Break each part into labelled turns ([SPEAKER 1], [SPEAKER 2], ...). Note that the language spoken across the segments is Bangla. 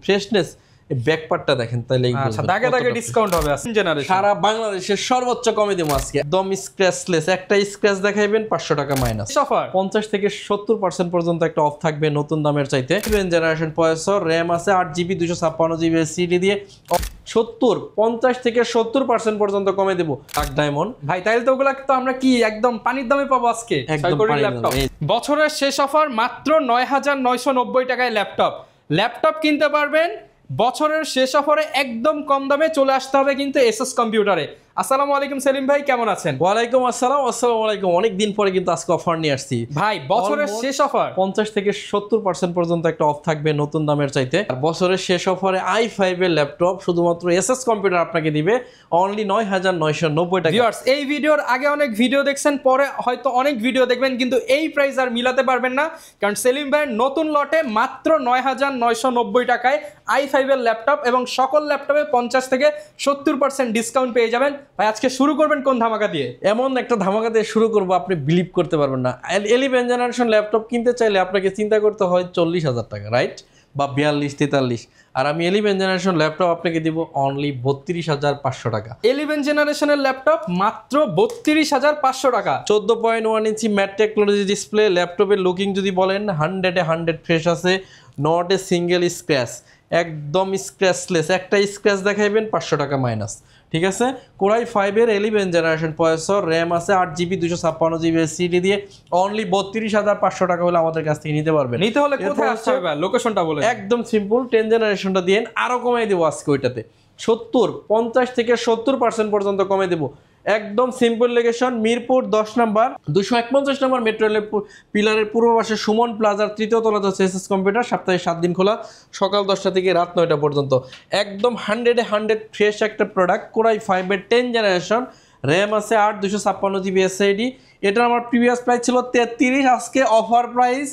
[SPEAKER 1] ফ্রেশনেস ব্যাকপার্টটা দেখেন তাহলে
[SPEAKER 2] আচ্ছা দাগে দাগে ডিসকাউন্ট হবে আজকে জেনারেশন
[SPEAKER 1] সারা বাংলাদেশের সর্বোচ্চ কমে দেবো আজকে একদম স্ক্র্যাচলেস একটা স্ক্র্যাচ দেখাইবেন 500 টাকা মাইনাস
[SPEAKER 2] অফার
[SPEAKER 1] 50 থেকে 70% পর্যন্ত একটা অফ থাকবে নতুন দামের চাইতে জেনারেশন প্রসেসর RAM আছে 8GB 256GB এসএসডি দিয়ে 50 থেকে 70% পর্যন্ত কমে দেবো ব্ল্যাক ডায়মন্ড
[SPEAKER 2] ভাই তাইলে তো ওগুলা তো আমরা কি একদম পানির দামে পাবো আজকে
[SPEAKER 1] একদম
[SPEAKER 2] ল্যাপটপ বছরের শেষ অফার মাত্র 9990 টাকায় ল্যাপটপ কিনতে পারবেন বছরের শেষ অফারে একদম কম দামে চলে আসতে হবে কিন্তু এসএস কম্পিউটারে। আসসালামু আলাইকুম সেলিম ভাই, কেমন আছেন?
[SPEAKER 1] ওয়ালাইকুম আসসালাম। আসসালামু আলাইকুম। অনেক দিন পরে কিন্তু আজকে অফার নিয়ে আসছি
[SPEAKER 2] ভাই, বছরের শেষ অফার
[SPEAKER 1] 50 থেকে 70% পর্যন্ত একটা অফ থাকবে নতুন দামের চাইতে। আর বছরের শেষ অফারে i5 এর ল্যাপটপ শুধুমাত্র এসএস কম্পিউটার আপনাকে দিবে অনলি 9990 টাকা।
[SPEAKER 2] ভিউয়ার্স, এই ভিডিওর আগে অনেক ভিডিও দেখছেন, পরে হয়তো অনেক ভিডিও দেখবেন, কিন্তু এই প্রাইস আর মিলাতে পারবেন না, কারণ সেলিম ভাইয়ের নতুন লটে মাত্র 9990 টাকায় i5 এর ল্যাপটপ এবং সকল ল্যাপটপে 50 থেকে 70% ডিসকাউন্ট পেয়ে যাবেন। ভাই আজকে শুরু করবেন কোন ধামাকা দিয়ে?
[SPEAKER 1] এমন একটা ধামাকা দিয়ে শুরু করবো আপনি বিলিভ করতে পারবেন না। 11 জেনারেশন ল্যাপটপ কিনতে চাইলে আপনাকে চিন্তা করতে হয় 40,000 টাকা, রাইট? বা 42-43। আর আমি 11 জেনারেশন ল্যাপটপ আপনাকে দিব অনলি 32,500 টাকা।
[SPEAKER 2] 11 জেনারেশনের ল্যাপটপ মাত্র 32,500 টাকা।
[SPEAKER 1] 14.1 ইঞ্চি ম্যাট টেকনোলজি ডিসপ্লে। ল্যাপটপের লুকিং যদি বলেন 100-এ 100 ফ্রেশ আছে, নট এ সিঙ্গেল স্ক্র্যাচ, একদম স্ক্র্যাচলেস। একটা স্ক্র্যাচ দেখাইবেন 500 টাকা মাইনাস, ঠিক আছে? কোরাই 5 এর 11 জেনারেশন প্রসেসর, RAM আছে 8GB 256GB এসএসডি দিয়ে অনলি 32,500 টাকা হলে আমাদের কাছ থেকে নিতে পারবেন।
[SPEAKER 2] নিতে হলে কোথায় আসতে হবে? লোকেশনটা বলে
[SPEAKER 1] একদম সিম্পল, 10 জেনারেশনটা দিয়ে আরো কমাই দেবো আজকে ওইটাতে 50 থেকে 70% পর্যন্ত কমে দেবো। একদম সিম্পল লোকেশন, মিরপুর 10 নাম্বার 251 নম্বর মেট্রো রেলের পিলারের পূর্ব পাশে সুমন প্লাজার 3য় তলাতে হচ্ছে এসএস কম্পিউটার। সপ্তাহে 7 দিন খোলা, সকাল 10টা থেকে রাত 9টা পর্যন্ত। একদম 100-এ 100 ফ্রেশ একটা প্রোডাক্ট। কোরাই 5 এর 10 জেনারেশন, RAM আছে 8 256GB এসএসডি। এটার আমার প্রিভিয়াস প্রাইস ছিল 33, আজকে অফার প্রাইস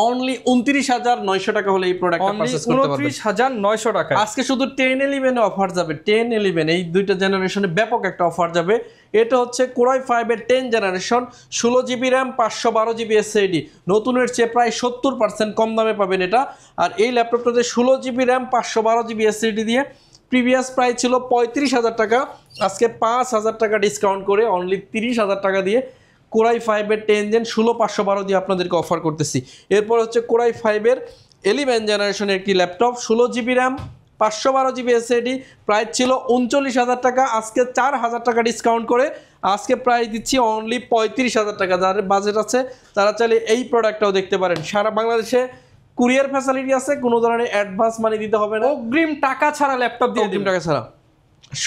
[SPEAKER 1] অনলি 29,900 টাকা হলে এই প্রোডাক্টটা পারচেজ করতে পারবেন।
[SPEAKER 2] 29,900 টাকা। আজকে
[SPEAKER 1] শুধু 10-11 এ অফার যাবে। 10-11 এই দুইটা জেনারেশনে ব্যাপক একটা অফার যাবে। এটা হচ্ছে কোরাই 5 এর 10 generation, 16GB RAM 512GB SSD. নতুনের চেয়ে প্রায় 70% কম দামে পাবেন এটা। আর এই ল্যাপটপটাতে 16GB RAM 512GB এসএসডি দিয়ে প্রিভিয়াস প্রাইস ছিল 35,000 টাকা, আজকে 5,000 টাকা ডিসকাউন্ট করে অনলি 30,000 টাকা দিয়ে কোরাই 5 এর 10 জেন 16,512 দিয়ে আপনাদেরকে অফার করতেছি। এরপর হচ্ছে কোরাই 5 এর 11 জেনারেশনের একটি laptop, 16GB RAM 512GB SSD. Price ছিল 39,000 টাকা, আজকে 4,000 টাকা ডিসকাউন্ট করে আজকে প্রাইস দিচ্ছি অনলি 35,000 টাকা। যাদের বাজেট আছে তারা চাইলে এই প্রোডাক্টটাও দেখতে পারেন। সারা বাংলাদেশে কুরিয়ার ফ্যাসিলিটি আছে, কোনো ধরনের অ্যাডভান্স মানি দিতে হবে না,
[SPEAKER 2] অগ্রিম টাকা ছাড়া ল্যাপটপ দিয়ে
[SPEAKER 1] অগ্রিম টাকা ছাড়া।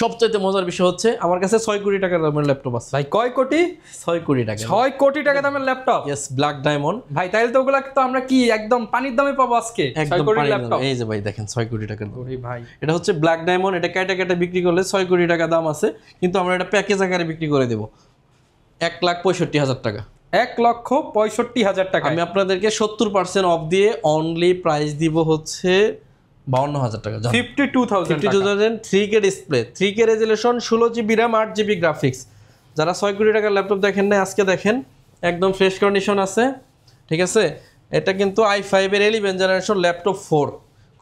[SPEAKER 1] সবচেয়ে মজার বিষয় হচ্ছে আমার কাছে 6 কোটি টাকার দামের ল্যাপটপ আছে।
[SPEAKER 2] ভাই কয় কোটি?
[SPEAKER 1] 6 কোটি টাকা।
[SPEAKER 2] 6 কোটি টাকা দামের ল্যাপটপ?
[SPEAKER 1] Yes, black diamond.
[SPEAKER 2] ভাই তাইলে তো ওগুলা তো আমরা কি একদম পানির দামে পাবো আজকে? 6 কোটি ল্যাপটপ।
[SPEAKER 1] এই যে ভাই দেখেন 6 কোটি টাকার।
[SPEAKER 2] ওরে ভাই,
[SPEAKER 1] এটা হচ্ছে ব্ল্যাক ডায়মন্ড। এটা কেটে বিক্রি করলে 6 কোটি টাকা দাম আছে, কিন্তু আমরা এটা প্যাকেজ আকারে বিক্রি করে দেব 1,65,000 টাকা।
[SPEAKER 2] 1,65,000 টাকা।
[SPEAKER 1] আমি আপনাদেরকে 70% অফ দিয়ে অনলি প্রাইস দিব হচ্ছে 52,000 টাকা।
[SPEAKER 2] 52,000
[SPEAKER 1] 3K display, 3K resolution, 16GB RAM 8GB graphics. যারা 6 কোটি টাকার ল্যাপটপ দেখেন না আজকে দেখেন, একদম ফ্রেশ কন্ডিশন আছে, ঠিক আছে? এটা কিন্তু i5 এর 11 জেনারেশন ল্যাপটপ 4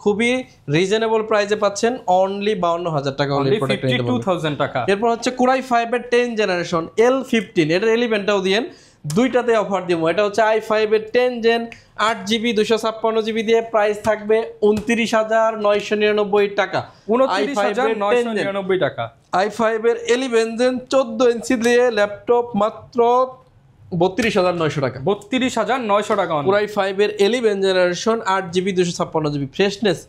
[SPEAKER 1] খুবই রিজনেবল প্রাইসে পাচ্ছেন অনলি 52,000 টাকা হলে এই প্রোডাক্টটা নিতে পারবেন।
[SPEAKER 2] 52,000 টাকা।
[SPEAKER 1] এরপর হচ্ছে কোরাই 5 এর 10 জেনারেশন L15, এটার 11টাও দিয়েন, দুইটাতে অফার দিব। এটা হচ্ছে i5 এর 10 জেন 8GB 256GB দিয়ে প্রাইস থাকবে 29,999 টাকা।
[SPEAKER 2] 29,999 টাকা।
[SPEAKER 1] i5 এর 11 জেন 14 ইঞ্চি দিয়ে ল্যাপটপ মাত্র 32,900 টাকা।
[SPEAKER 2] 32,900 টাকা।
[SPEAKER 1] কোরাই 5 এর 11 জেনারেশন 8GB 256GB ফ্রেশনেস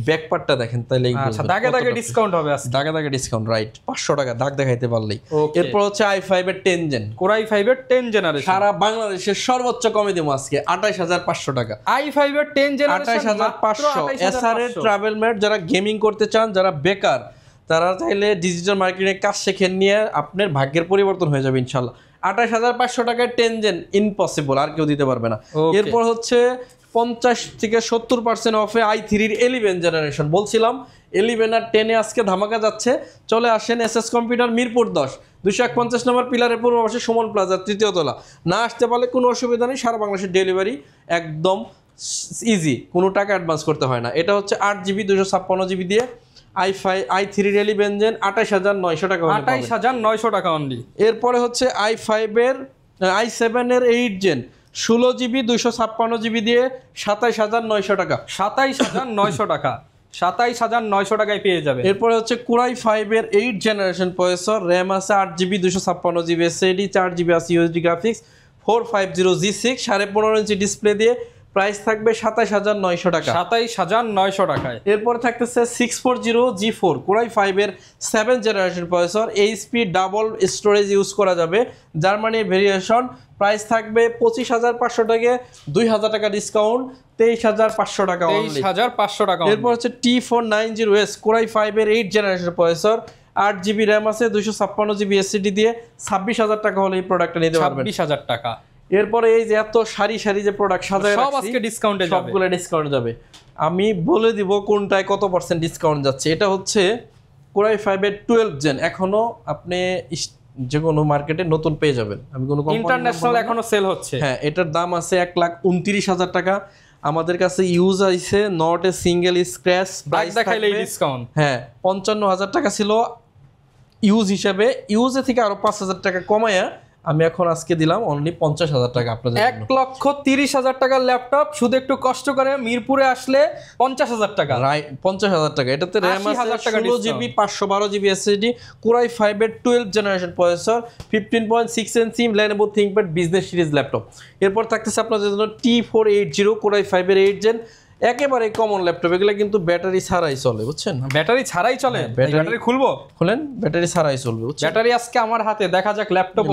[SPEAKER 1] ব্যাকপার্টটা দেখেন তাহলে
[SPEAKER 2] আচ্ছা দাগে দাগে ডিসকাউন্ট হবে আজকে।
[SPEAKER 1] দাগে দাগে ডিসকাউন্ট, রাইট? 500 টাকা দাগ দেখাইতে পারলেই। এরপর হচ্ছে i5 এর 10 জেন,
[SPEAKER 2] কোরাই 5 এর 10 জেনারেশন,
[SPEAKER 1] সারা বাংলাদেশের সর্বোচ্চ কমে দেবো আজকে 28,500 টাকা।
[SPEAKER 2] i5 এর 10 জেনারেশন
[SPEAKER 1] 28,500। এসআরএ ট্রাভেল ম্যাট, যারা গেমিং করতে চান, যারা বেকার, তারা চাইলে ডিজিটাল মার্কেটিং কাজ শেখেন নিয়ে আপনার ভাগ্যের পরিবর্তন হয়ে যাবে ইনশাআল্লাহ। 28,500 টাকায় 10 জেন ইম্পসিবল, আর কেউ দিতে পারবে না। এরপর হচ্ছে 50 থেকে 70% অফে i3 এর 11 জেনারেশন। বলছিলাম 11 আর 10 আজকে ধামাকা যাচ্ছে। চলে আসেন এসএস কম্পিউটার, মিরপুর 10 251 নম্বর পিলারের পূর্ব পাশে সুমন প্লাজা 3য় তলা। না আসতে পারলে কোনো অসুবিধা নেই, সারা বাংলাদেশের ডেলিভারি একদম ইজি, কোনো টাকা অ্যাডভান্স করতে হয় না। এটা হচ্ছে 8GB 256GB দিয়ে i3 রেলি বেনজেন 28900 টাকা হলে পাবেন।
[SPEAKER 2] 28900 টাকা অনলি।
[SPEAKER 1] এরপরে হচ্ছে i5 এর i7 এর 8 জেন 16GB 256GB দিয়ে 27900 টাকা।
[SPEAKER 2] 27900 টাকা, 27900 টাকায় পেয়ে যাবে।
[SPEAKER 1] এরপরে হচ্ছে কোরাই 5 এর 8 জেনারেশন প্রসেসর, র্যাম আছে 8GB 256GB SSD, 4GB আছে USD graphics, 450G6, 15.5 inch display দিয়ে প্রাইস থাকবে 27900 টাকা।
[SPEAKER 2] 27900 টাকায়।
[SPEAKER 1] এরপর থাকতেছে 640G4 কোরাই 5 এর 7 generation processor, HP double storage use করা যাবে, জার্মানির ভেরিয়েশন, প্রাইস থাকবে 25500 টাকা, 2000 টাকা ডিসকাউন্ট, 23500 টাকা অনলি।
[SPEAKER 2] 23500 টাকা।
[SPEAKER 1] এরপর হচ্ছে T490S কোরাই 5 এর 8 জেনারেশন প্রসেসর, 8GB র্যাম আছে, 256GB SSD দিয়ে 26000 টাকা হলে এই প্রোডাক্টটা নিতে পারবেন।
[SPEAKER 2] 26000 টাকা।
[SPEAKER 1] এরপরে এই যে এত সারি সারি যে প্রোডাক্ট সাজায়
[SPEAKER 2] সব আজকে ডিসকাউন্টে যাবে,
[SPEAKER 1] সবগুলো ডিসকাউন্ট যাবে। আমি বলে দিব কোনটায় কত % ডিসকাউন্ট যাচ্ছে। এটা হচ্ছে কোরাই 5 এর 12 জেন, এখনো আপনি যে কোনো মার্কেটে নতুন পেয়ে যাবেন। আমি কোনো
[SPEAKER 2] ইন্টারন্যাশনাল এখনো সেল হচ্ছে।
[SPEAKER 1] হ্যাঁ, এটার দাম আছে 1,29,000 টাকা। আমাদের কাছে ইউজ আইছে, not a single scratch, price দেখাইলে
[SPEAKER 2] ডিসকাউন্ট।
[SPEAKER 1] হ্যাঁ, 55,000 টাকা ছিল ইউজ হিসাবে, ইউজে থেকে আরো 5000 টাকা কমায়া আমি এখন আজকে দিলাম অনলি 50,000 টাকা আপনাদের জন্য।
[SPEAKER 2] 1,30,000 টাকার ল্যাপটপ, শুধু একটু কষ্ট করে মিরপুরে আসলে 50,000 টাকা।
[SPEAKER 1] রাইট, 50,000 টাকা। এটাতে র্যাম আছে 16GB 512GB SSD, কোরাই 5 এর 12 জেনারেশন প্রসেসর, 15.6 ইঞ্চি Lenovo ThinkPad business series laptop. এরপর থাকতেছে আপনাদের জন্য T480 কোরাই 5 এর 8 জেন, একেবারে কমন ল্যাপটপ। এগুলো কিন্তু ব্যাটারি ছাড়াই চলে, বুঝছেন?
[SPEAKER 2] ব্যাটারি ছাড়াই চলে? ব্যাটারি খুলবো?
[SPEAKER 1] খুলেন, ব্যাটারি ছাড়াই চলবে, বুঝছেন?
[SPEAKER 2] ব্যাটারি আজকে আমার হাতে, দেখা যাক ল্যাপটপ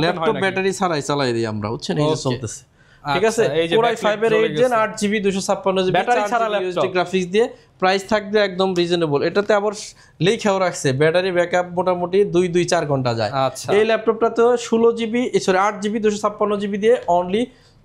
[SPEAKER 1] ব্যাটারি ছাড়াই চালাই দিই আমরা, বুঝছেন? এই যে চলতেছে, ঠিক আছে?
[SPEAKER 2] এই যে
[SPEAKER 1] কোরাই 5 এর 8 জেন 8GB 256GB
[SPEAKER 2] ব্যাটারি ছাড়া ল্যাপটপ,
[SPEAKER 1] গ্রাফিক্স দিয়ে প্রাইস থাকবে একদম রিজনেবল। এটাতে আবার লেখাও রাখছে ব্যাটারি ব্যাকআপ মোটামুটি 2-4 ঘন্টা যায়।
[SPEAKER 2] আচ্ছা,
[SPEAKER 1] এই ল্যাপটপটাতে 8GB 256GB দিয়ে অনলি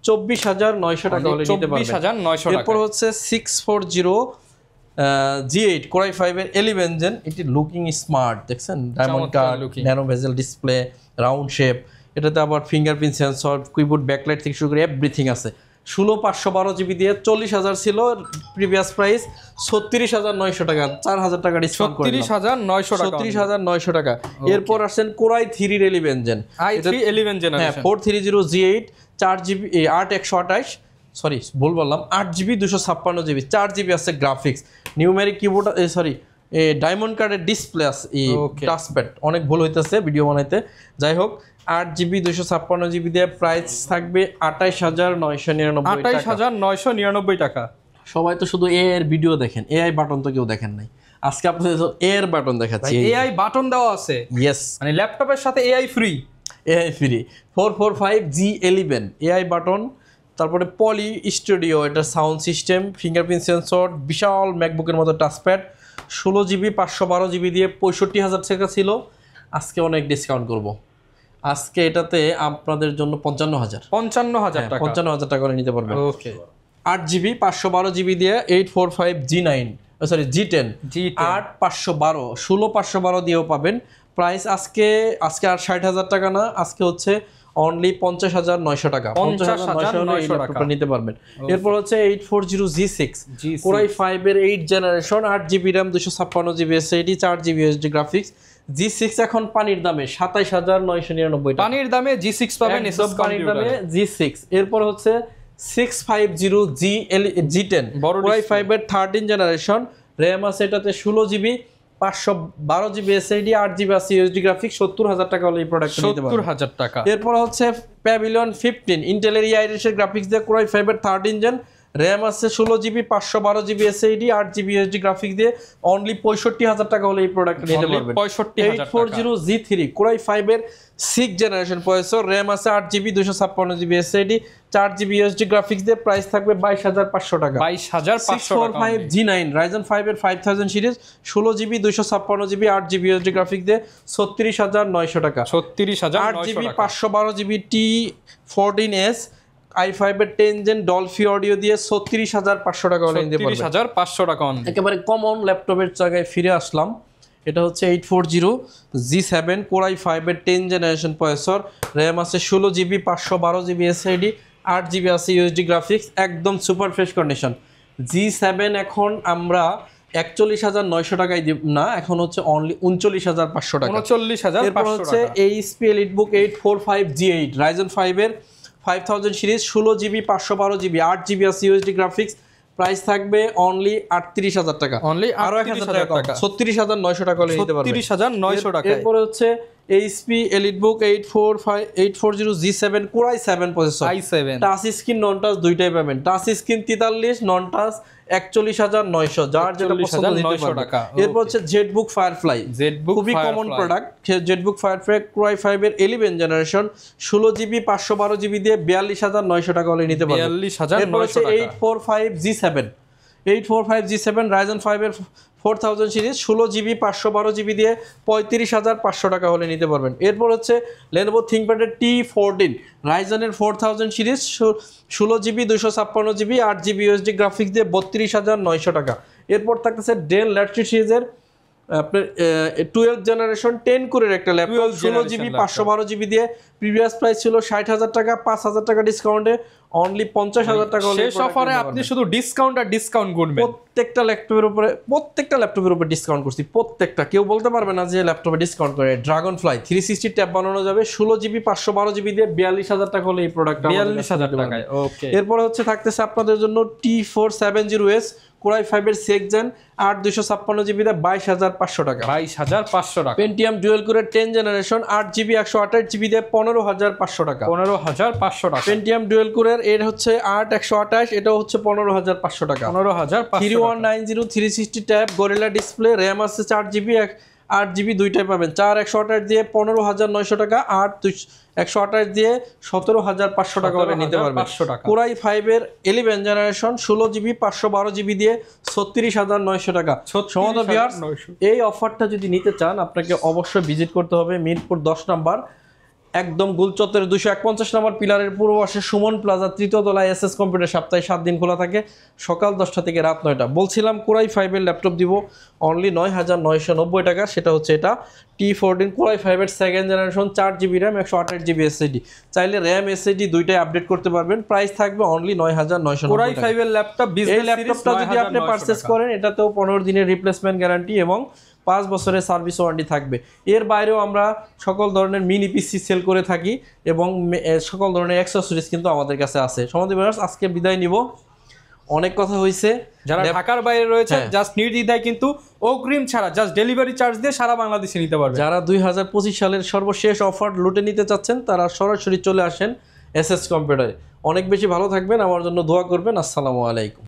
[SPEAKER 1] 24,900 টাকা হলে নিতে পারবেন।
[SPEAKER 2] 24,900 টাকা।
[SPEAKER 1] এরপর হচ্ছে 640G8 কোরাই 5 এর 11 জেন, এটি লুকিং স্মার্ট, দেখছেন? ডায়মন্ড কাট, ন্যানো বেজেল ডিসপ্লে, রাউন্ড শেপ, এটাতে আবার ফিঙ্গারপ্রিন্ট সেন্সর, কিবোর্ড ব্যাকলাইট থেকে শুরু করে এভরিথিং আছে। 16,512GB দিয়ে 40,000 ছিল প্রিভিয়াস প্রাইস, 36,900 টাকা, 4,000 টাকা ডিসকাউন্ট করে
[SPEAKER 2] 36,900 টাকা।
[SPEAKER 1] 36,900 টাকা। এরপর আসেন কোরাই 3 এর 11 gen,
[SPEAKER 2] i3 11 generation,
[SPEAKER 1] 430G8 4GB 8128, sorry ভুল বললাম, 8GB 256GB, 4GB আছে graphics, numeric keyboard, sorry diamond কার্ডের ডিসপ্লে আছে, টাচপ্যাড, অনেক ভুল হইতেছে ভিডিও বানাইতে। যাই হোক, 8GB 256GB দিয়ে প্রাইস থাকবে
[SPEAKER 2] 28,999 টাকা।
[SPEAKER 1] সবাই তো শুধু এ এর ভিডিও দেখেন, এআই বাটন তো কেউ দেখেন নাই। আজকে আপনাদের এর বাটন দেখাচ্ছি।
[SPEAKER 2] এআই বাটন দেওয়া আছে,
[SPEAKER 1] ইয়েস,
[SPEAKER 2] মানে ল্যাপটপের সাথে AI free.
[SPEAKER 1] AI free 445G11 AI button, তারপরে পলি স্টুডিও, এটা সাউন্ড সিস্টেম, ফিঙ্গারপ্রিন্ট সেন্সর, বিশাল ম্যাকবুকের মতো টাচপ্যাড, 16GB 512GB দিয়ে 65,000 টাকা ছিল, আজকে অনেক ডিসকাউন্ট করব। আজকে এটাতে আপনাদের জন্য 55,000 টাকা, 55,000 টাকা করে নিতে পারবেন।
[SPEAKER 2] ওকে,
[SPEAKER 1] 8GB 512GB দিয়ে 845G9, সরি G10 8512, 16512 দিয়েও পাবেন। প্রাইস আজকে আর 60,000 টাকা না, আজকে হচ্ছে অনলি 50,900 টাকা, 50,900 টাকা নিতে পারবেন। এরপর হচ্ছে 840G6 কোরাই 5 এর 8 generation, 8GB RAM, 256GB SSD, 4GB USD graphics. G6 এখন পানির দামে 27,999 টাকা,
[SPEAKER 2] পানির দামে G6 পাবেন, এসব
[SPEAKER 1] পানির দামে G6। এরপর হচ্ছে 650G10 কোরাই 5 এর 13 জেনারেশন, র্যাম আছে এটাতে 16GB 512GB SSD, 8GB আছে ইউএসডি গ্রাফিক্স, 70,000 টাকা হলে এই প্রোডাক্ট নিতে পারবেন।
[SPEAKER 2] 70,000 টাকা।
[SPEAKER 1] এরপর হচ্ছে প্যাভিলিয়ন 15 ইন্টেলের i-Resh গ্রাফিক্স দিয়ে কোরাই 5 এর 13 জেন, র্যাম আছে 16GB 512GB SSD, 8GB USD graphics দিয়ে অনলি 65,000 টাকা হলে এই প্রোডাক্ট নিতে পারবেন।
[SPEAKER 2] 65,000 টাকা।
[SPEAKER 1] 840G3 কোরাই 5 এর 6 জেনারেশন প্রসেসর, র্যাম আছে 8GB 256GB SSD, 4GB USD graphics দিয়ে প্রাইস থাকবে 22,500 টাকা।
[SPEAKER 2] 22,500 টাকা।
[SPEAKER 1] 645G9 Ryzen 5 এর 5000 series, 16GB 256GB 8GB USD graphics দিয়ে 36,900 টাকা।
[SPEAKER 2] 36,900
[SPEAKER 1] 8GB
[SPEAKER 2] টাকা।
[SPEAKER 1] 512GB T14S i5 এর 10 জেন ডলফি অডিও দিয়ে 36,500 টাকা হলে নিতে পারবেন।
[SPEAKER 2] 36,500 টাকা।
[SPEAKER 1] একেবারে কমন ল্যাপটপের জায়গায় ফিরে আসলাম। এটা হচ্ছে 840G7 কোরাই 5 এর 10 জেনারেশন প্রসেসর, র্যাম আছে 16GB 512GB SSD, 8 GB আছে ইউএসডি গ্রাফিক্স, একদম সুপার ফ্রেশ কন্ডিশন। G7 এখন আমরা 41,900 টাকায় দিব না, এখন হচ্ছে অনলি 39,500 টাকা।
[SPEAKER 2] 39,500
[SPEAKER 1] হচ্ছে
[SPEAKER 2] টাকা।
[SPEAKER 1] এইচপি এলিটবুক 845G8 Ryzen 5 এর 5000 সিরিজ 16GB 512GB 8GB আছে ইউএসডি গ্রাফিক্স, প্রাইস থাকবে অনলি 38,000 টাকা।
[SPEAKER 2] অনলি
[SPEAKER 1] আরো 1,000 টাকা, 36,900 টাকা হলে নিতে পারবেন।
[SPEAKER 2] 36,900 টাকা।
[SPEAKER 1] এরপরে হচ্ছে HP EliteBook 840G7 Core i7 processor,
[SPEAKER 2] i7
[SPEAKER 1] touch screen নন টাচ দুইটাই পাবেন। টাচ স্ক্রিন 43, নন টাচ 41,900, যার যেটা পছন্দ নিতে
[SPEAKER 2] 41,900 টাকা।
[SPEAKER 1] পারবেন। এরপর হচ্ছে জেটবুক ফায়ারফ্লাই, খুবই common product. Jetbook firefly Core i5 এর 11 জেনারেশন 16GB 512GB দিয়ে 42,900 টাকা হলে নিতে পারবেন।
[SPEAKER 2] 42,900
[SPEAKER 1] এরপর হচ্ছে
[SPEAKER 2] টাকা।
[SPEAKER 1] 845G7 Ryzen 5 এর 4000 সিরিজ 16GB 512GB দিয়ে 35,500 টাকা হলে নিতে পারবেন। এরপর হচ্ছে Lenovo ThinkPad এর T14 Ryzen এর 4000 series 16GB 256GB 8GB USD graphics দিয়ে 32,900 টাকা। এরপর থাকতেছে Dell Latitude সিরিজের আপনার 12 জেনারেশন 10 কোরের একটা ল্যাপটপ 16GB 512GB দিয়ে, প্রিভিয়াস প্রাইস ছিল 60,000 টাকা, 5,000 টাকা ডিসকাউন্টে অনলি 50,000 টাকা হলে
[SPEAKER 2] শেষ অফারে আপনি শুধু ডিসকাউন্ট আর ডিসকাউন্ট করবেন।
[SPEAKER 1] প্রত্যেকটা ল্যাপটপের উপরে ডিসকাউন্ট করছি, প্রত্যেকটা। কেউ বলতে পারবে না যে ল্যাপটপে ডিসকাউন্ট করে। ড্রাগনফ্লাই 360 ট্যাব বানানো যাবে 16GB 512GB দিয়ে 42,000 টাকা হলে এই প্রোডাক্টটা
[SPEAKER 2] 42,000 টাকায়। ওকে।
[SPEAKER 1] এরপরে হচ্ছে থাকতেছে আপনাদের জন্য T470S Core i5 এর 6th Gen 8 256GB দিয়ে 22,500 টাকা।
[SPEAKER 2] 22,500 টাকা।
[SPEAKER 1] Pentium Dual Core 10 generation 8GB 128GB দিয়ে 15,500 টাকা।
[SPEAKER 2] 15,500 টাকা।
[SPEAKER 1] Pentium Dual Core এর হচ্ছে 8 128, এটাও হচ্ছে 15,500 টাকা।
[SPEAKER 2] 15,500
[SPEAKER 1] 3190 360 ট্যাব গরিলা ডিসপ্লে, র্যাম আছে 4GB 8GB দুইটাই পাবেন। 4 128 দিয়ে 15,900 টাকা, 8 128 দিয়ে 17,500 টাকা হলে নিতে পারবেন। Core i5 এর 11 জেনারেশন 16GB 512GB দিয়ে 36,900 টাকা। সমাদ ভিউয়ার্স, এই অফারটা যদি নিতে চান আপনাকে অবশ্যই ভিজিট করতে হবে মিরপুর 10 নাম্বার, একদম গুলচত্বরের 251 নম্বর পিলারের পূর্ব পাশে সুমন প্লাজা, তৃতীয় তলায় এসএস কম্পিউটার। সপ্তাহে 7 দিন খোলা থাকে, সকাল 10টা থেকে রাত 9টা। বলছিলাম Core i5 এর ল্যাপটপ দিব অনলি 9,990 টাকা, সেটা হচ্ছে এটা T14 Core i5 এর 2nd generation 4GB RAM 128GB SSD, চাইলে র্যাম SSD দুইটাই আপডেট করতে পারবেন। প্রাইস থাকবে অনলি 9,990
[SPEAKER 2] Core i5 এর ল্যাপটপ
[SPEAKER 1] এই ল্যাপটপটা যদি আপনি পারচেজ করেন এটাতেও 15 দিনের রিপ্লেসমেন্ট গ্যারান্টি এবং 5 বছরের সার্ভিস ওয়ারেন্টি থাকবে। এর বাইরেও আমরা সকল ধরনের মিনি পিসি সেল করে থাকি এবং সকল ধরনের অ্যাক্সেসরিজ কিন্তু আমাদের কাছে আছে। সমাধি ভিউয়ার্স, আজকে বিদায় নিব, অনেক কথা হয়েছে।
[SPEAKER 2] যারা ঢাকার বাইরে রয়েছে জাস্ট নির্দ্বিধায় কিন্তু অগ্রিম ছাড়া জাস্ট ডেলিভারি চার্জ দিয়ে সারা বাংলাদেশে নিতে পারবে।
[SPEAKER 1] যারা 2025 সালের সর্বশেষ অফার লুটে নিতে চাচ্ছেন তারা সরাসরি চলে আসেন এসএস কম্পিউটারে। অনেক বেশি ভালো থাকবেন, আমার জন্য দোয়া করবেন। আসসালামু আলাইকুম।